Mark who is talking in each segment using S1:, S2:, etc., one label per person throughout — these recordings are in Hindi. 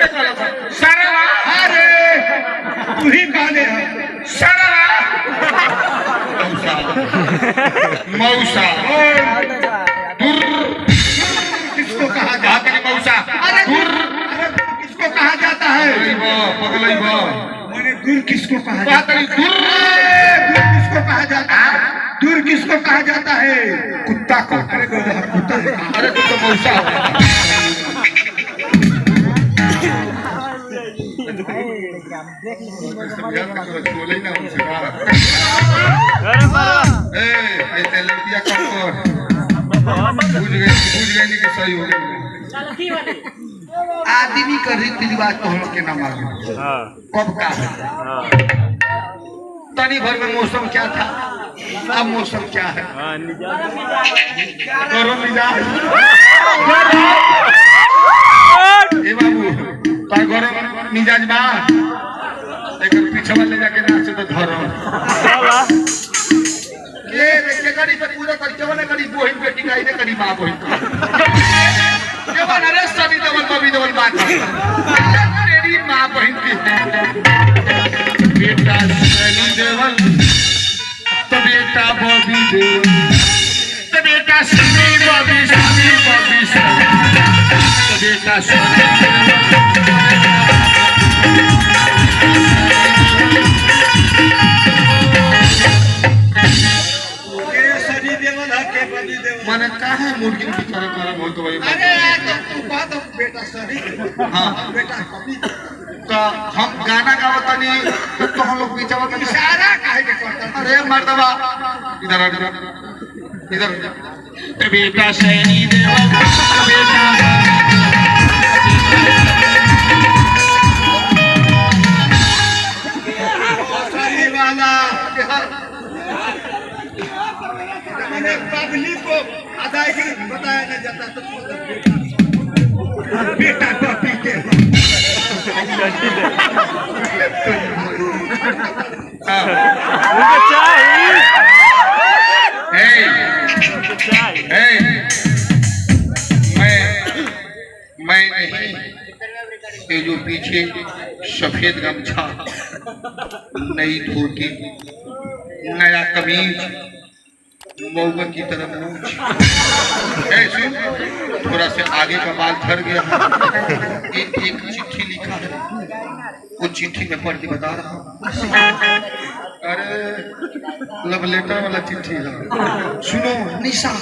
S1: के चला था सारा
S2: अरे तू ही काले है
S1: सारा मौसा
S2: किसको कहा जाता है
S1: मौसा
S2: अरे किसको कहा जाता है
S1: पगलई
S2: मैंने दूर किसको कहा
S1: जाता है
S2: दूर किसको कहा जाता है दूर किसको कहा जाता है कुत्ता को अरे कुत्ता
S1: अरे तू तो मौसा बोले ना लड़कियां कम बुझ गए नहीं कि सही हो गई
S2: आदमी का रीति रिवाज तो हम लोग के ना मालूम कब का है तनी भर में मौसम क्या था अब मौसम क्या है
S1: गरम मिजाज ए बाबू तार गरम मिजाज बा एक पीछे ले जाके नाच तो धरो ये के गाड़ी पे पूरा कर के वाला गाड़ी बोहिन बेटी का इने करी मां बोहिन ये वाला रे सभी डबल बात तेरी मां बहन की बेटा सनी देवल तो बेटा बॉबी देवल तो बेटा सनी बॉबी तो बेटा सनी मैंने कहा है मुर्गी की तरह बोल तो भाई
S2: अरे तू बात बेटा सही
S1: हाँ
S2: बेटा
S1: तो हम गाना गावता नहीं तो हम लोग पीछे
S2: इशारा काहे के करता
S1: अरे मर्दबा इधर इधर बेटा सही देवा बेटा
S2: सही वाला मैंने पब्लिक को अदायगी बताया नहीं जाता तो बेटा पपी के
S1: मैं नहीं ये जो पीछे सफेद गमछा नई धोती नया कमीज मौका की तरह मूंछ ऐसे थोड़ा से आगे का बाल झड़ गया है एक चिट्ठी लिखा है वो चिट्ठी में पढ़ के बता रहा हूँ अरे लव लेटर वाला चिट्ठी है सुनो निशा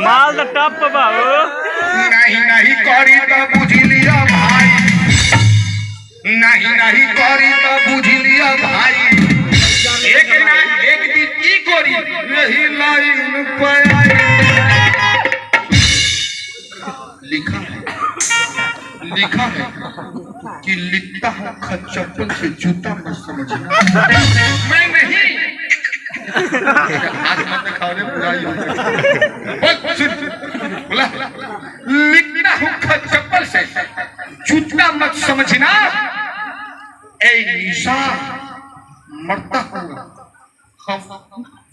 S3: माल द टॉप बाबू
S1: नहीं करी तो बुझ लिया भाई नहीं करी तो बुझ लिया भाई एक दिन की करी यही लाइन पे लिखा है कि लिखता हूँ खच्चपन से जूता मत समझना मैं नहीं आज मत दिखाओ रे बुराई हो बोला लिखता हूँ खच्चपन से जूता मत समझना ए निशा मरता हूँ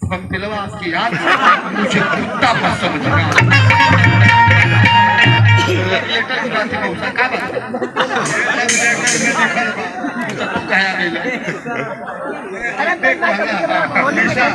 S1: हम पिलवा की याद मुझे कुत्ता मत समझना लेटर की बात है का बात
S2: अरे निशा